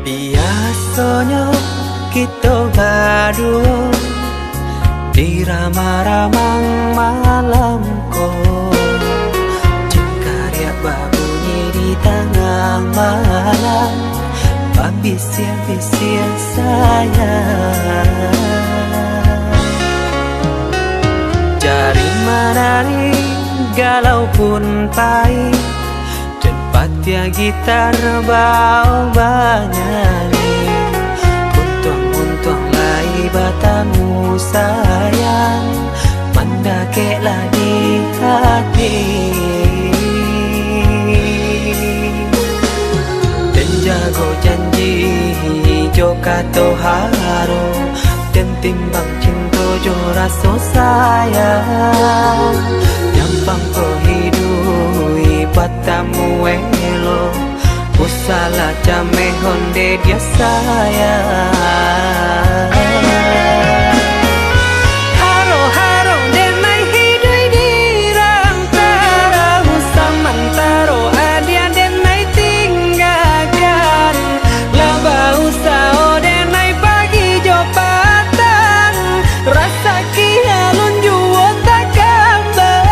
Biasanya kita berdua di ramah-ramang malamku, jika dia berbunyi di tengah malam, berbisir-bisir sayang. Jari menari galau pun pahit, tempat ya gitar bau banyani. Untung lai batamu sayang, mendakeklah di hati. Dan jago janji joka toharo, dan timbang cinta jo rasa sayang. Nyampang ko hidui batamu elo, usala jame honde dia sayang. Haro-haro denai hidui di rantara, usamantaro adia denai tinggalkan. Laba usao denai pagi jo patang, rasa kialun juo tak kabar.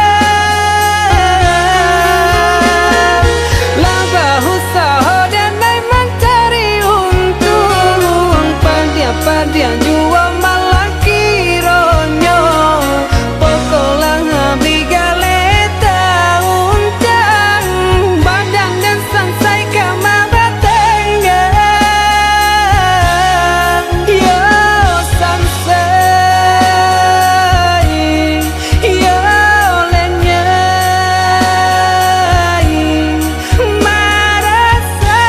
Laba usao denai mencari untung, padian juo malah kironyo. Pokolang habli galeta uncang, badan dan sansai kamar tenggang. Yo sansai, yo lenyai marasai.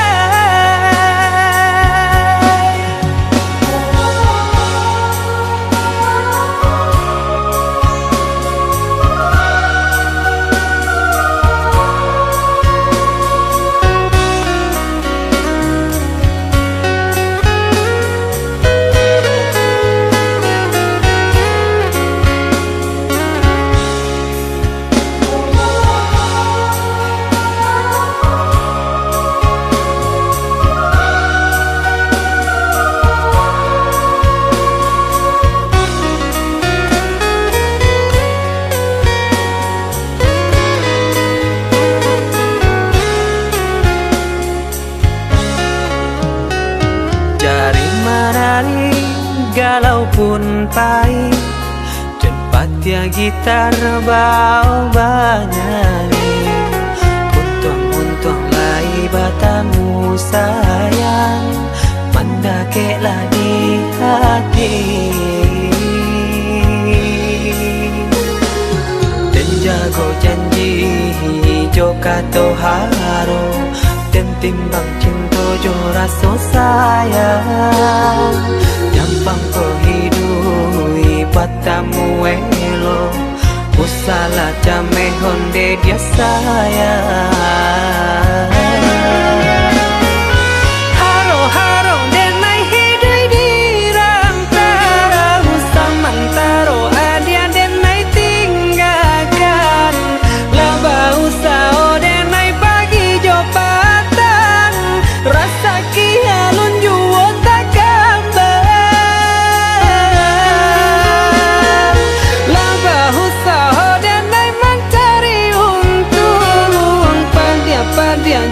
Jari menari galau pun pahit, tempat ya gitar bau banyani. Untung lai batamu sayang, mendakeklah di hati. Dan jago janji joka toharo, dan timbang cinta jo rasa sayang. Nyampang ko hidui batamu elo, usala jame honde dia sayang. Haro-haro denai hidui di rantara, usamantaro adia denai tinggalkan. Laba usao denai pagi jo patang, rasa kialun juo tak kabar. Laba usao denai mencari untung, padian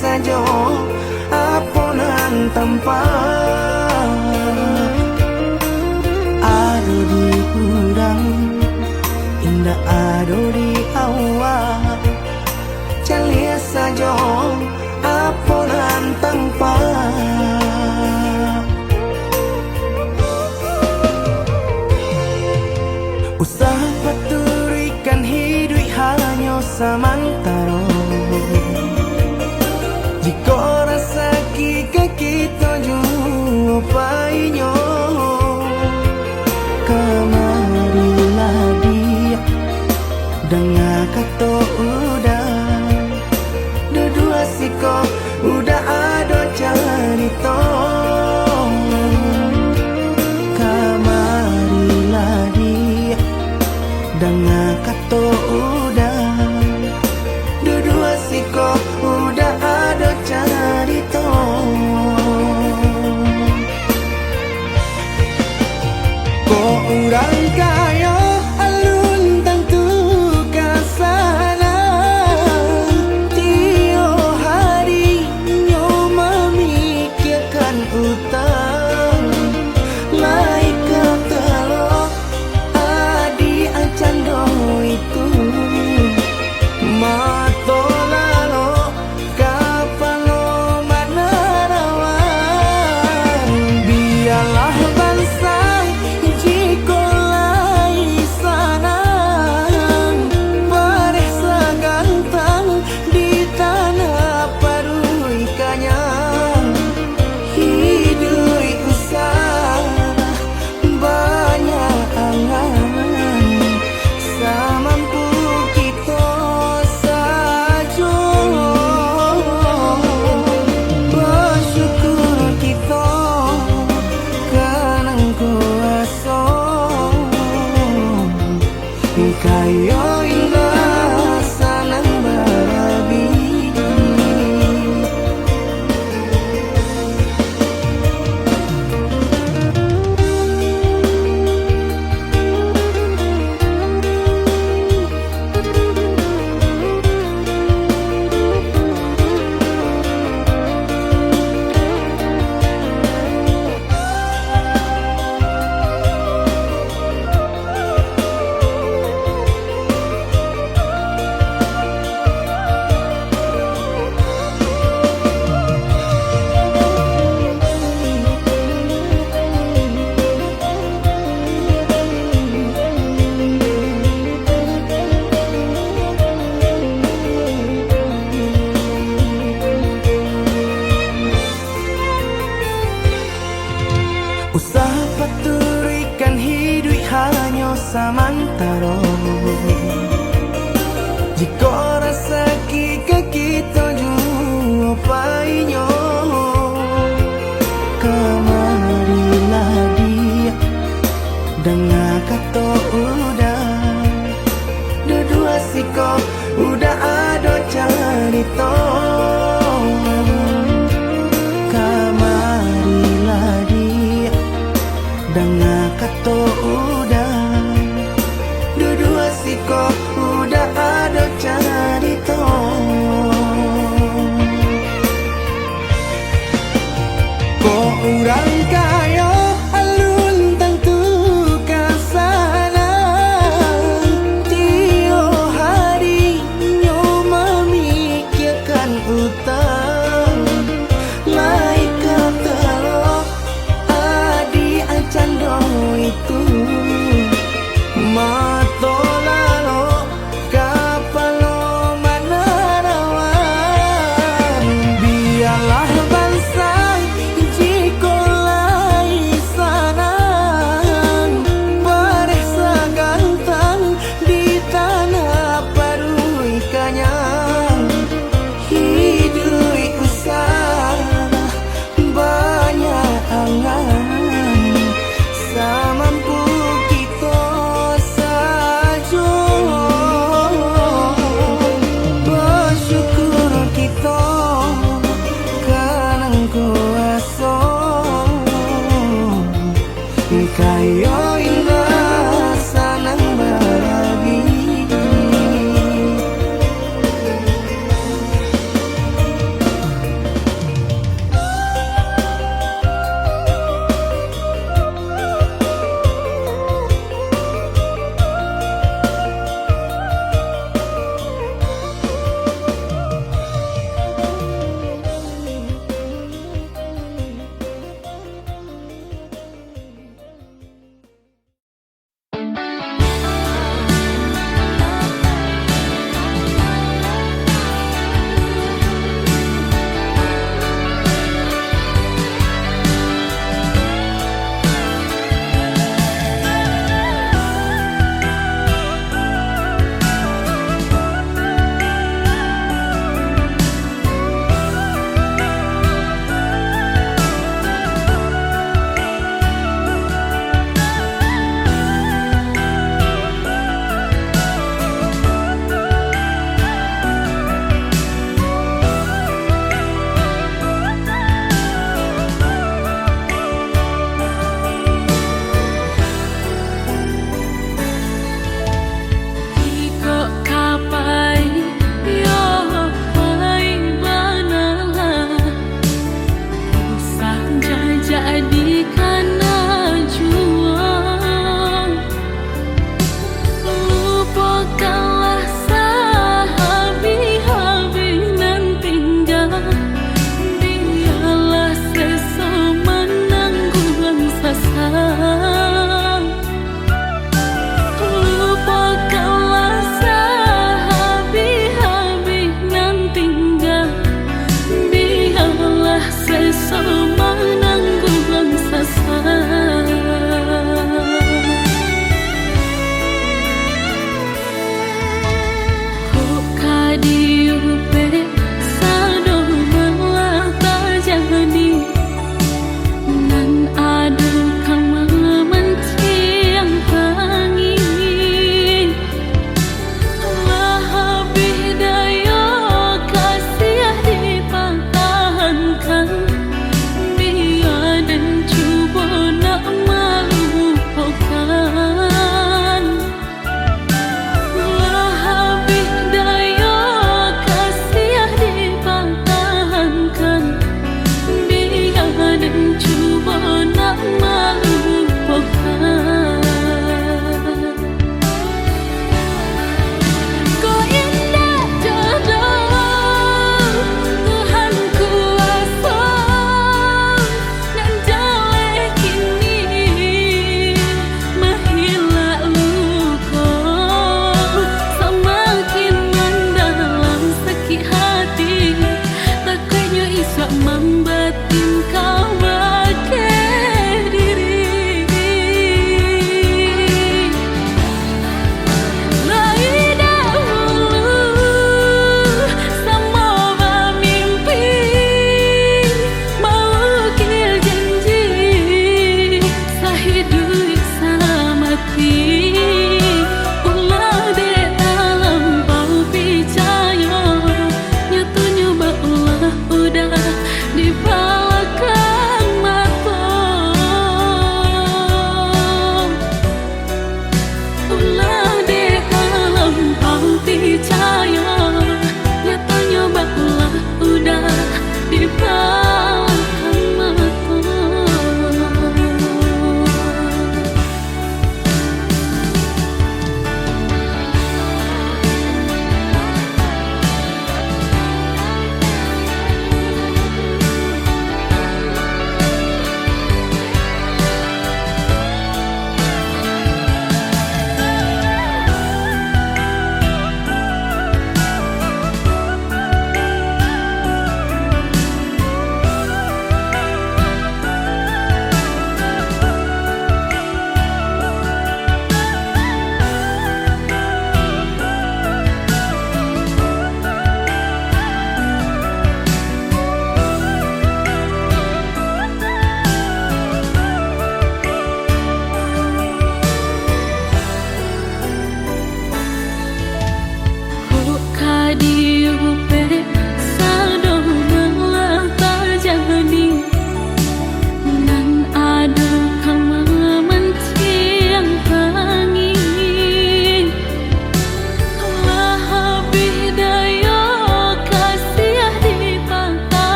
saja aponan tanpa ado di udang indah ado di awal calia saja aponan tanpa usaha paturikan hidup hanya samantara jika rasa kita jumpainya kamarilah dia dengan kata udah dua siko udah ada cerita kamarilah dia dengan kata udah dua siko udah ada cerita kok orang kaya alun tentu kasana tiap hari nyo memikirkan utang lain kata lo adi acando itu mato lalo kapalo manarawan biarlah bangsa jika lai sana paresa gantang di tanah paruikanya hidup usah banyak angan samampu kita saja bersyukur kita karena kuasa kaya indah sanang barabi usaha paturikan hidup hanya samantara jika rasa kita jumpainya kamarilah dia dengan kata udah dua siko udah ada cerita kamarilah dia dengan kata udah dua siko udah ada cerita kok orang kaya alun tentu kasana tiap hari nyo memikirkan utang lain kata lo adi acando itu mato lalo kapalo manarawan biarlah bangsa jika lai sana paresa gantang di tanah paruikanya hidup usah banyak angan samampu kita saja bersyukur kita karena kuasa kaya indah sanang barabi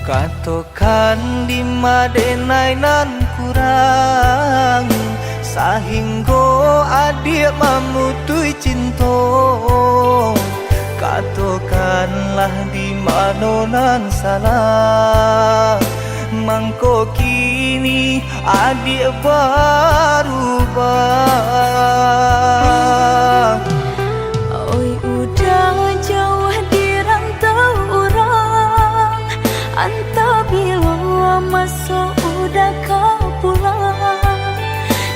Katokan di madenai nan kurang sahingga adik memutui cinta. Katokanlah di mana nan salah, mangko kini adik berubah. Oi udah jauh di rantau orang, anta bila masuk udah kau pulang.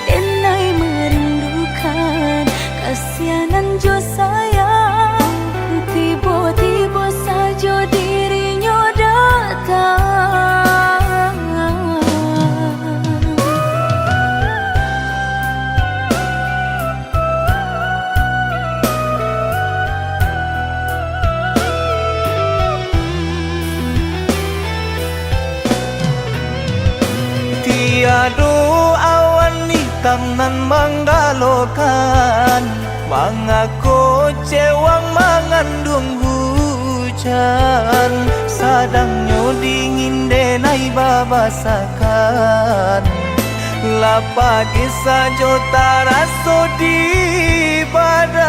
Denai merindukan kasihanan jo sayang, tiba-tiba saja dirinya datang. Tiada awan hitam nan menggalokan, mengaku cewang mengandung hujan. Sadangnya dingin denai babasakan, lapagi saja taraso di badan.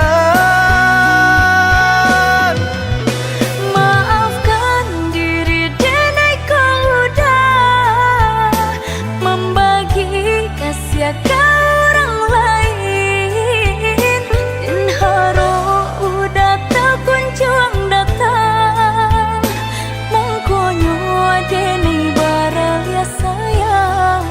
Maafkan diri denai kau udah membagi kasih ke orang lain, dan haro udah tak kunjung datang. Mengkonyo denai baralia sayang.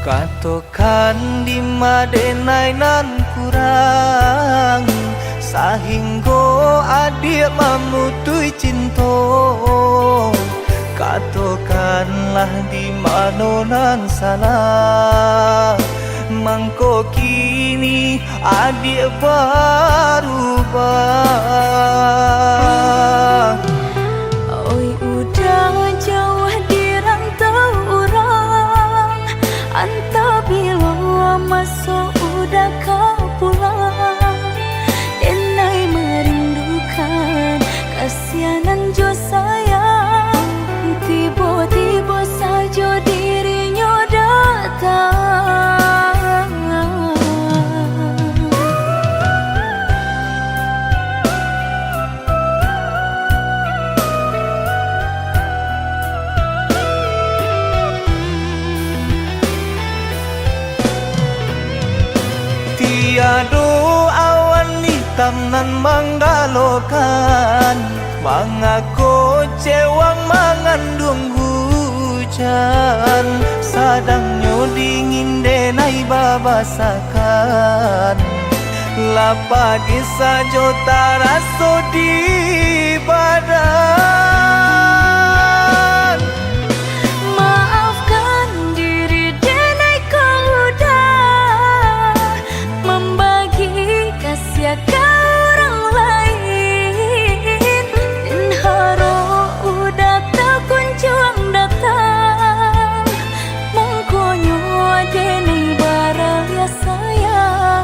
Katokan di madenai nan kurang sahingga adik memutui cinta. Katokanlah di mana nan salah, mangko kini adik berubah. Oi udah jauh di rantau orang, anta bila masuk udah kau pulang. Denai merindukan kasihanan jo sayang, tiba-tiba saja dirinya datang. Tiada awan hitam nan menggalokan, mengaku cewang mengandung hujan. Sadangnya dingin denai babasakan, lapagi saja taraso di badan. Maafkan diri denai kau udah membagi kasih ke orang lain, dan haro udah tak kunjung datang. Mengkonyo denai baralia sayang.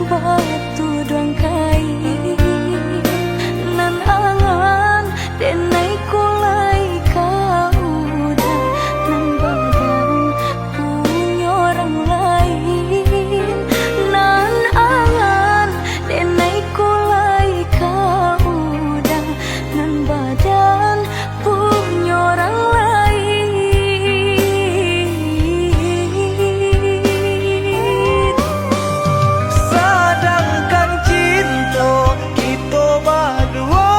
batu doang kai nan angan denai kulai kau udah nan badan punya orang lain nan angan denai kulai kau udah nan badan punya orang lain. Sedangkan cinta kita berdua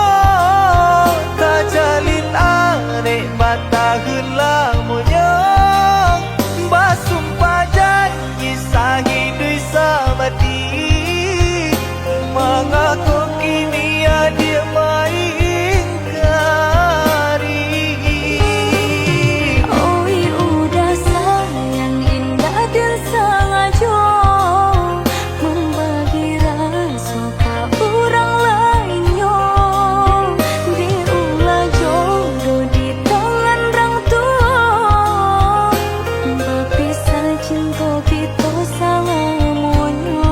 tak jalin arek bataheun lamunnya basumpah janji sahideui sabati mengaku kini dia main kari. Oi udah sayang indah dan sengaja membagi rasa ke orang lainnya diulah jodoh di tangan orang tua berpisah cinta kita selamanya.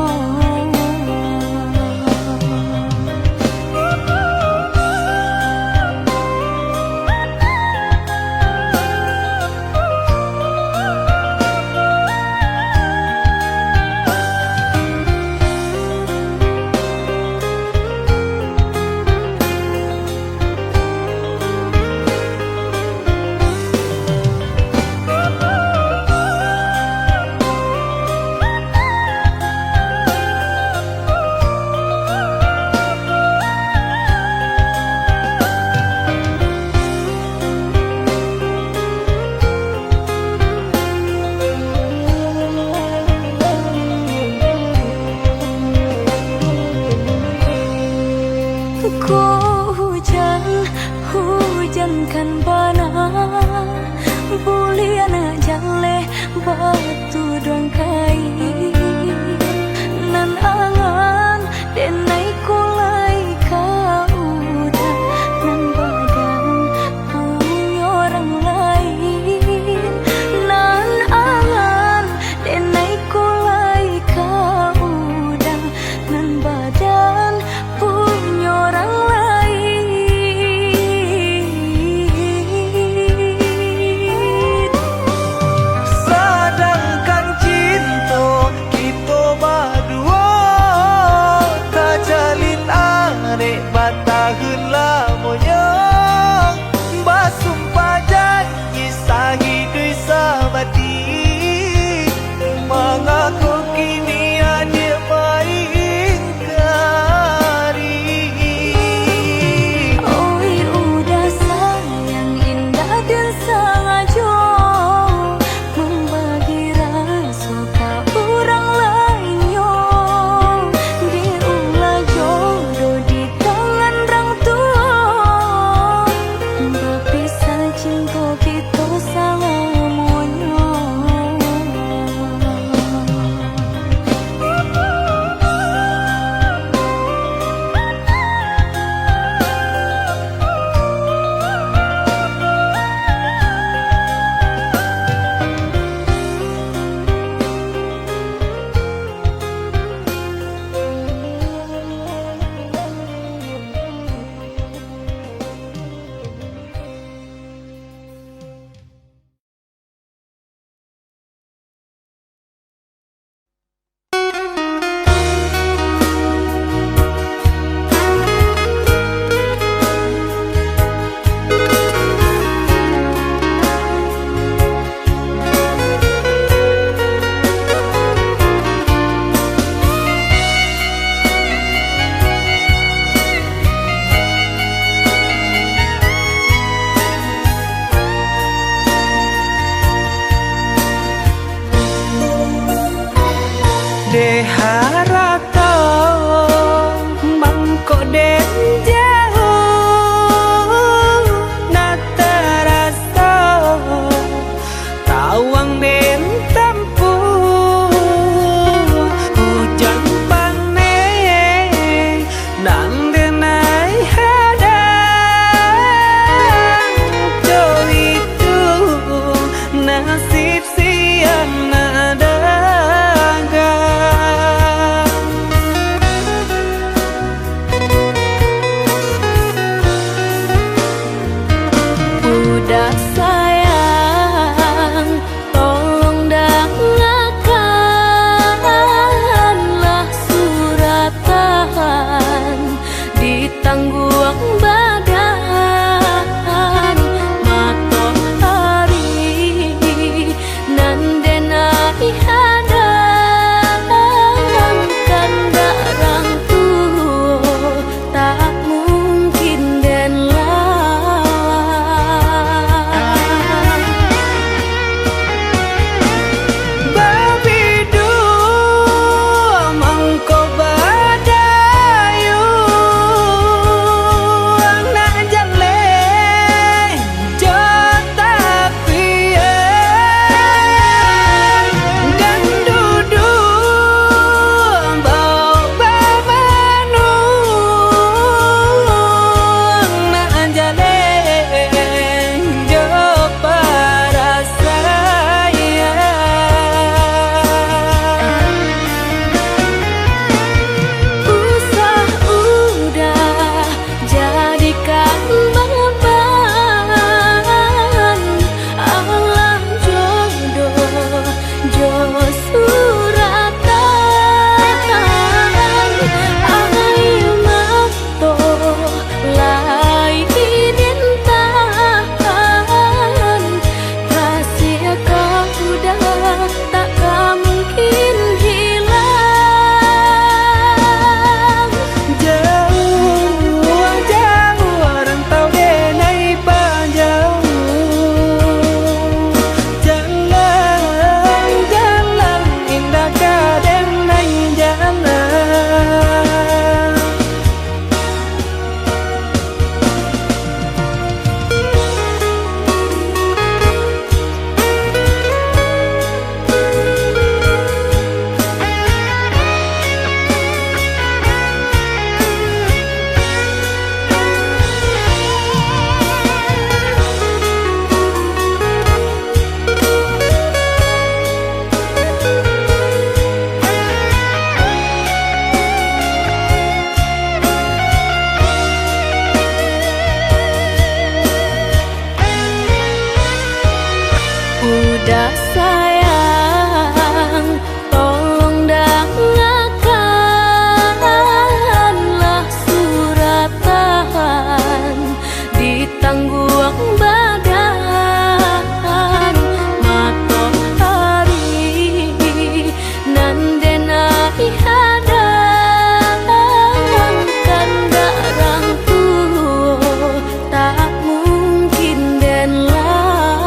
Kau hujan kan bana bulian jale batu doang kai nan angan denai kulai kau udah nan badan punya orang lain nan angan denai kulai kau udah nan badan punya orang lain. Sedangkan cinta kita berdua tak jalin arek bataheun lamunnya basumpah janji sahideui sabati mengaku kini dia main kari. Oi udah sayang indah dan sengaja membagi rasa ke orang lainnya diulah jodoh di tangan orang tua berpisah cinta kita selamanya. De harata mangko den jauh na terasa tawang den tampu hujan pane nang denai hadang jo itu nasib siang nada Udah sayang, tolong dengarkanlah surat tahan ditangguang badan matahari nandena ihadang kandarang tuh tak mungkin den lawan.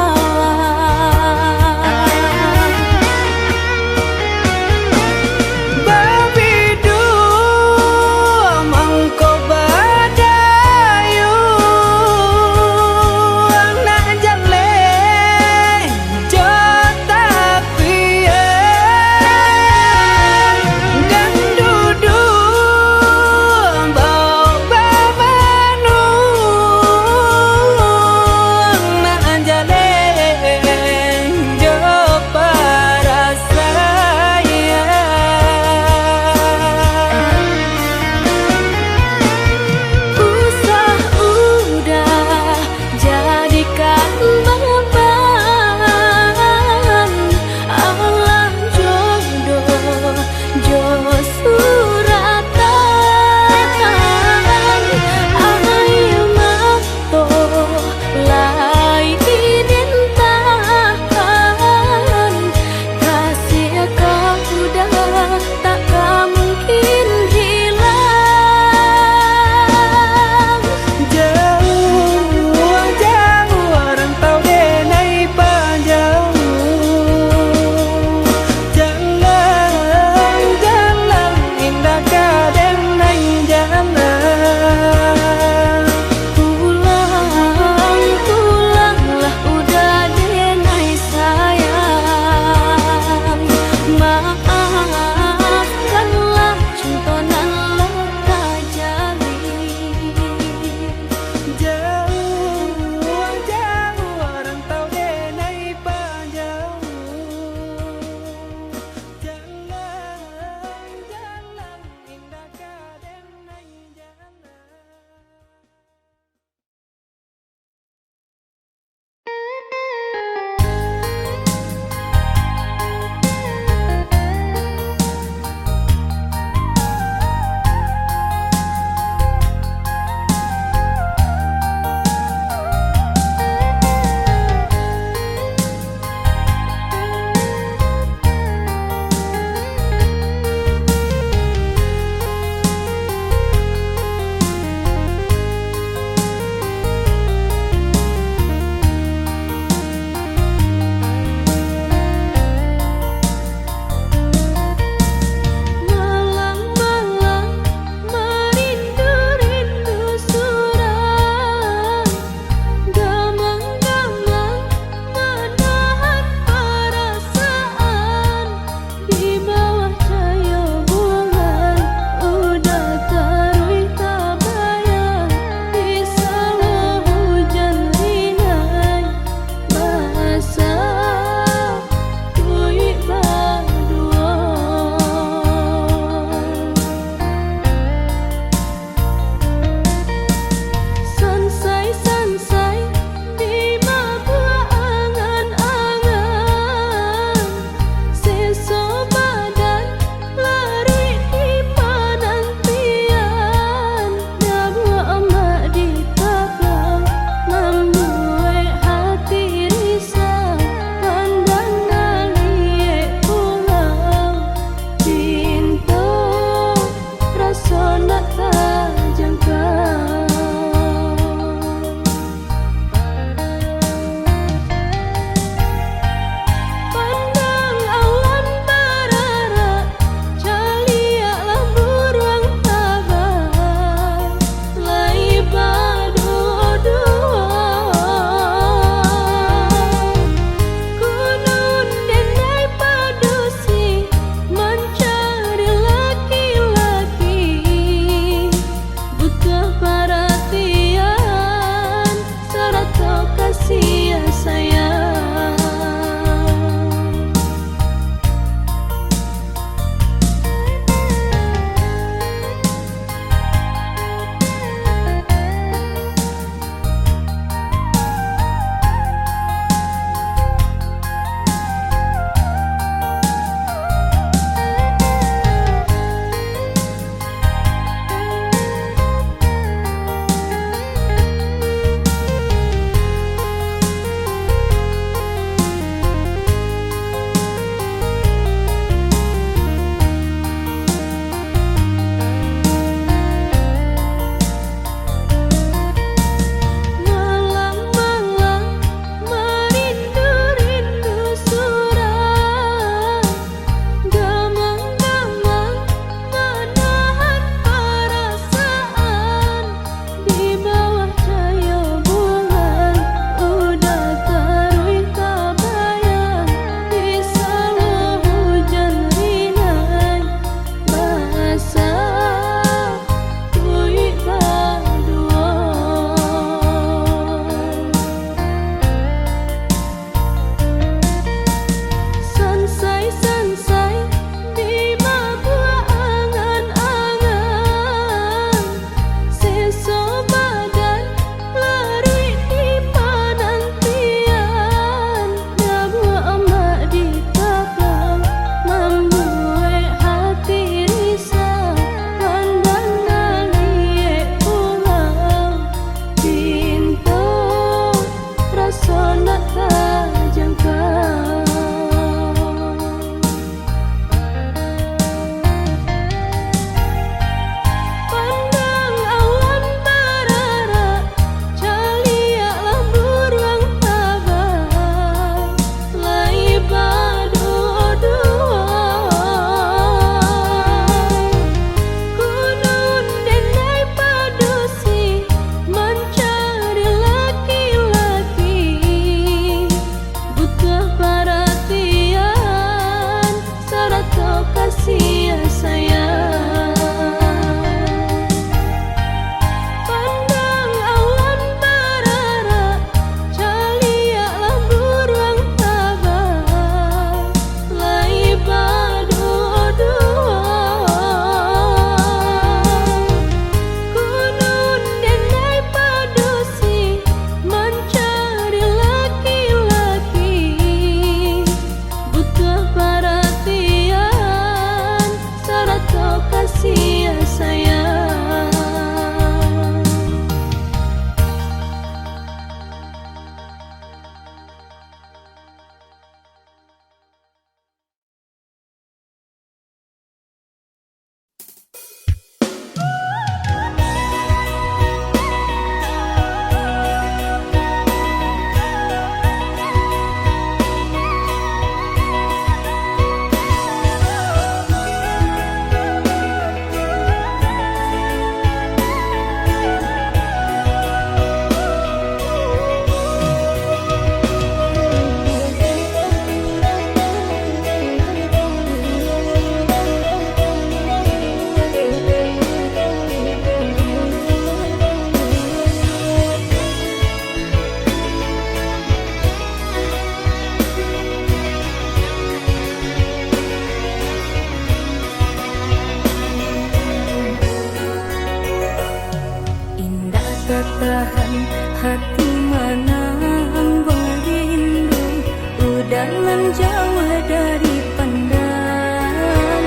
dan menjauh dari pandangan.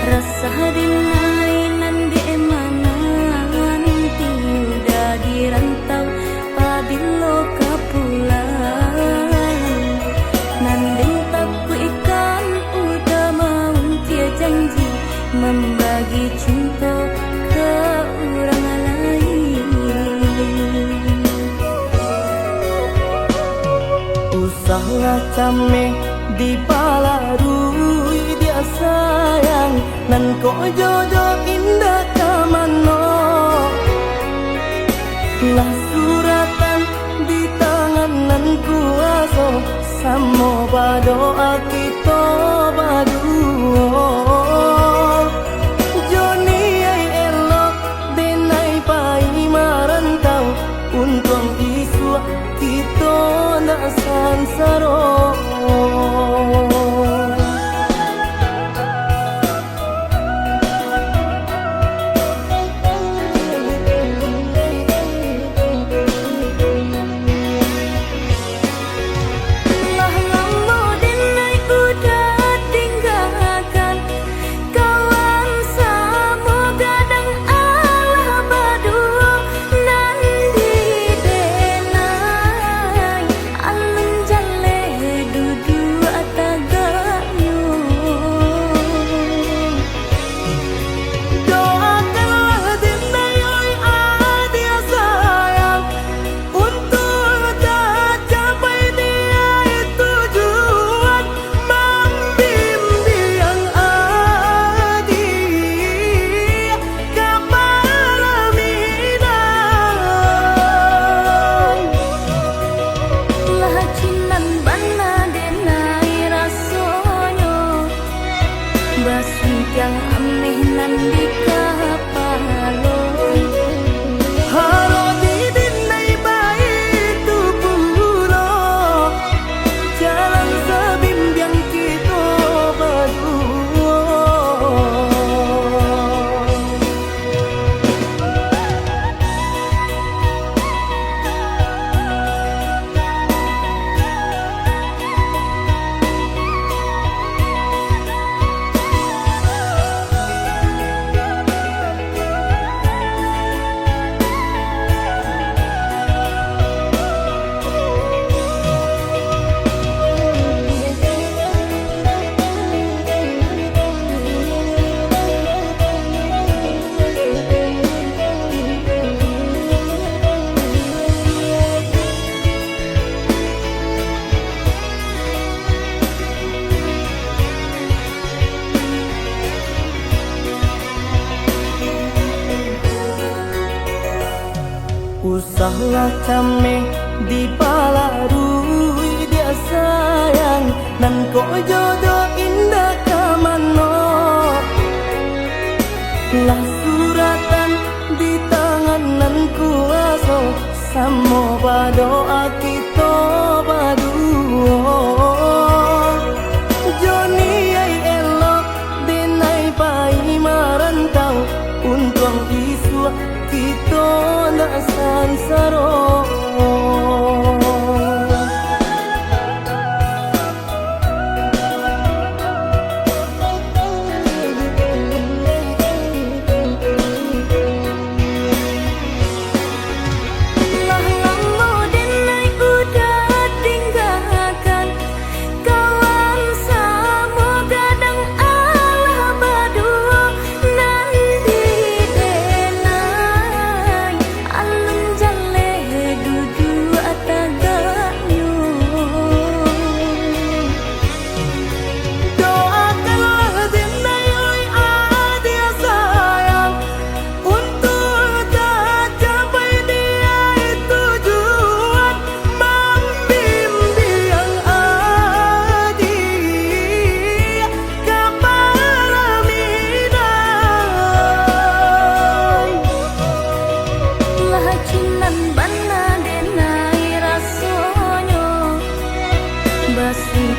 Rasa dinai nan di emanan tiudah di rantau pabilo kapulang. Nanding takku ikan udah mau tia janji membagi cinta ke orang lain. Usahlah cameh di palarui dia sayang nan ko jodoh indah kamano. Lah suratan di tangan nan kuaso samo badoa kita baduo. Joni ay elok denai pai marantau untung isu kita na sansaro. Yang ameh nan di kapalon Haro di dinai baik tu pulo jalan sebimbiang kita berdua. Usahlah cameh di palarui dia sayang nan ko jodoh indah kamano. Lah suratan di tangan nan kuaso samo badoa kita baduo. Joni ay elok denai pai marantau untung isu kita na sansaro.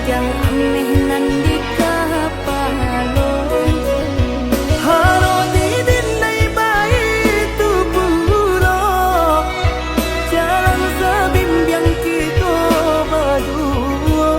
Yang ameh nan di kapalon Haro di dinai baik tu pulo jalan sebimbiang kita berdua.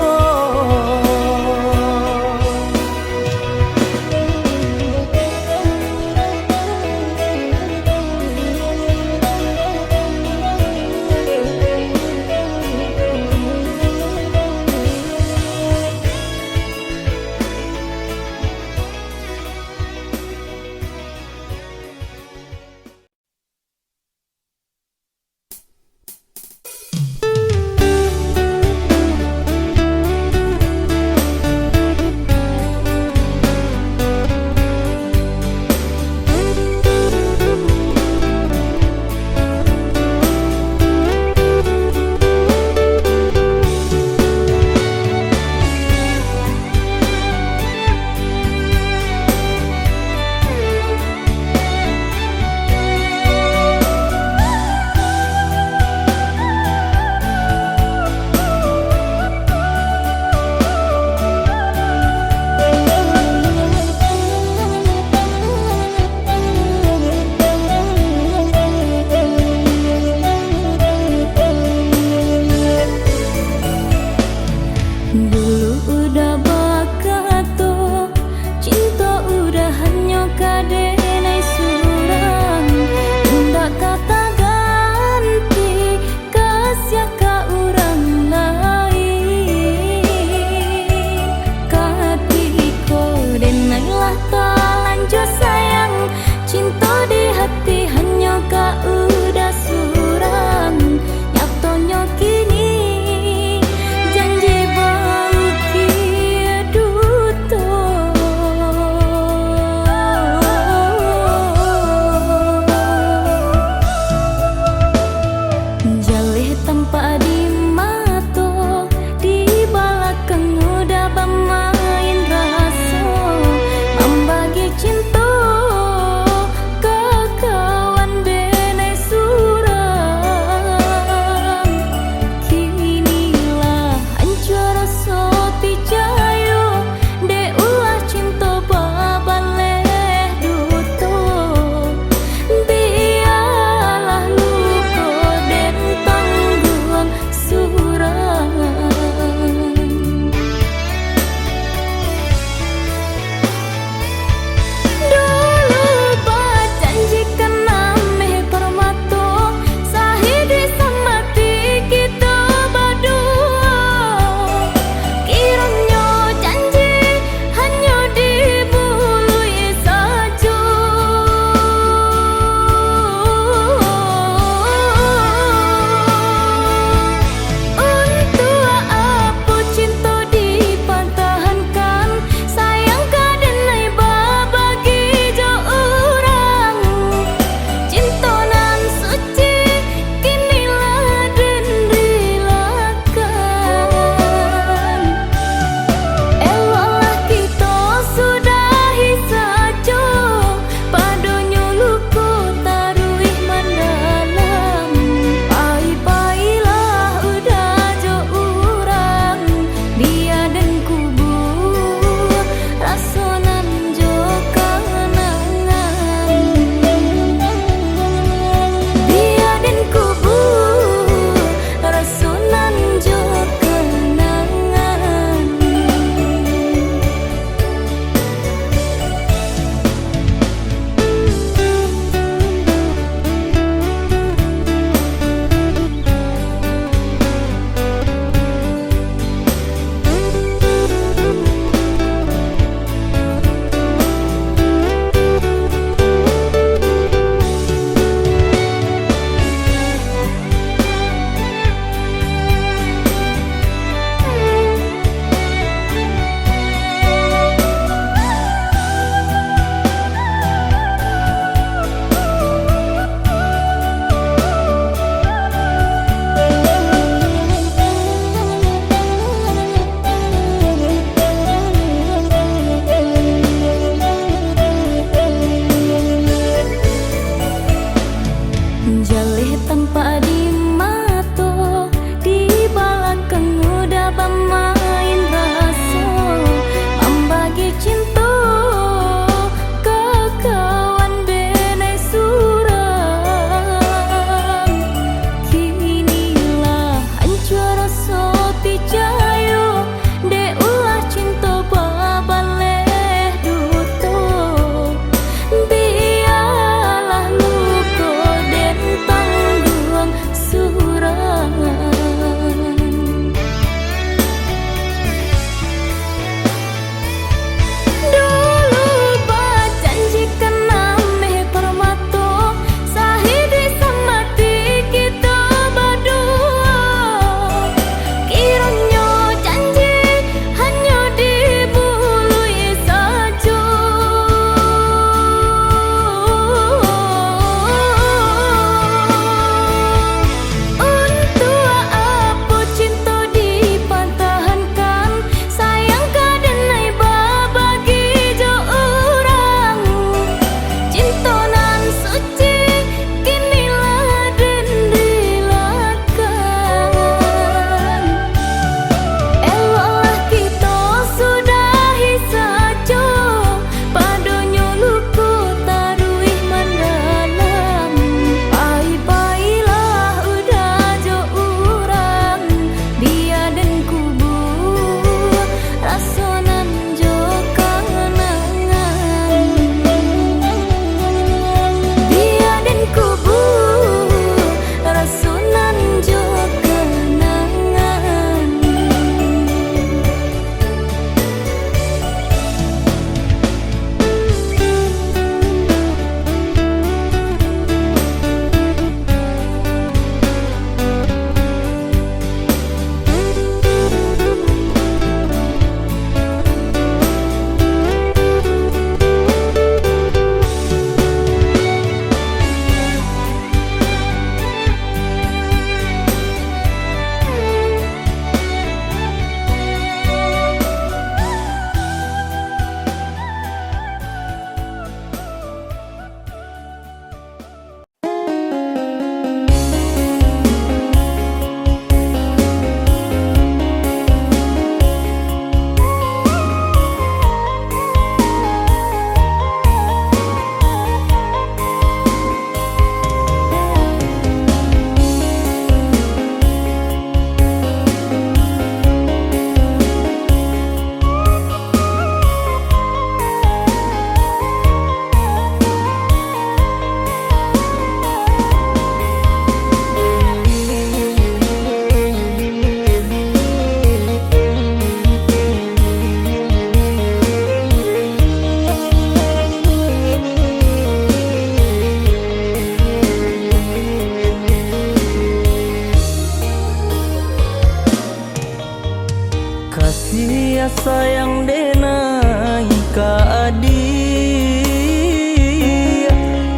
Sia sayang denai ka adik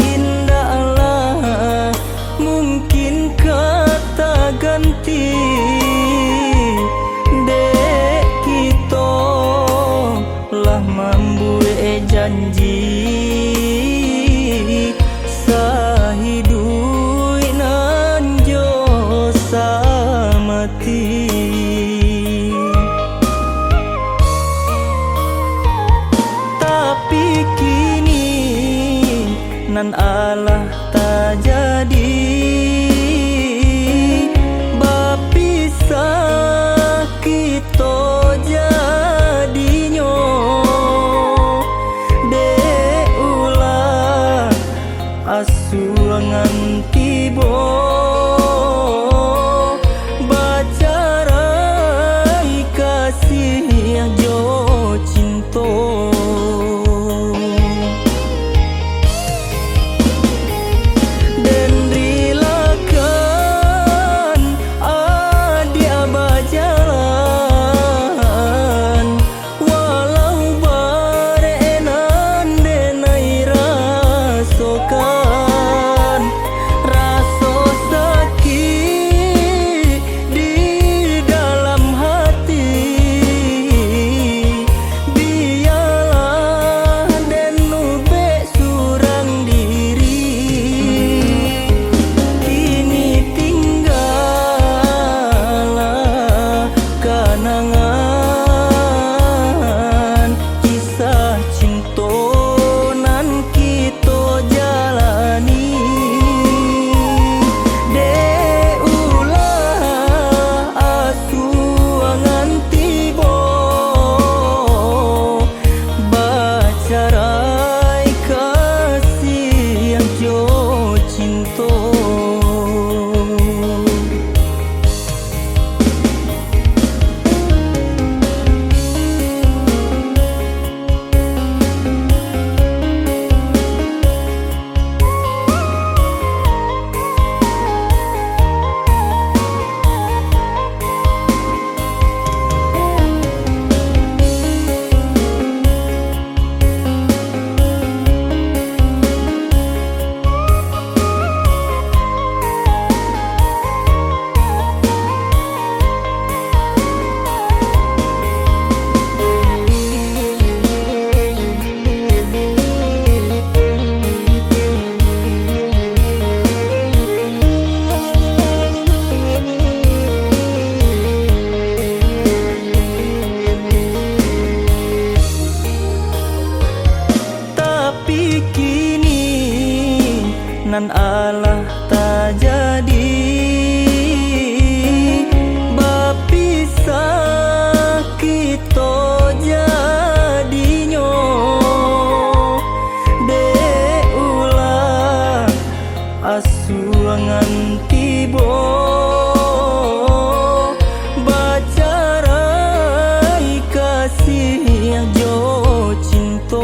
indahlah mungkin kata ganti dek kita lah membuat janji sahidui nan jo samati. Nan Allah tak jadi bapisah kita jadinya dek ulah asuangan tiba bacarai kasih yang jo cinta. Nan Allah tak jadi bapisah kita jadinya dek ulah asuangan tiba bacarai kasih yang jo cinta.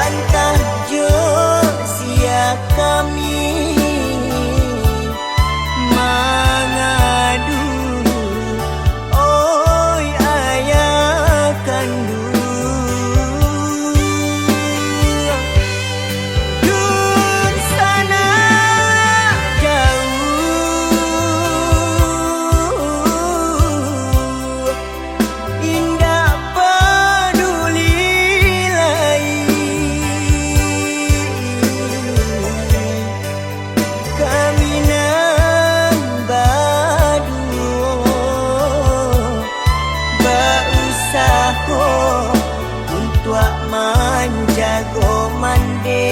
bantah jo sia kami mengadu. Oi ayah kandung, dun sana jauh, indah peduli kami nambadu berusaha untuk menjaga mande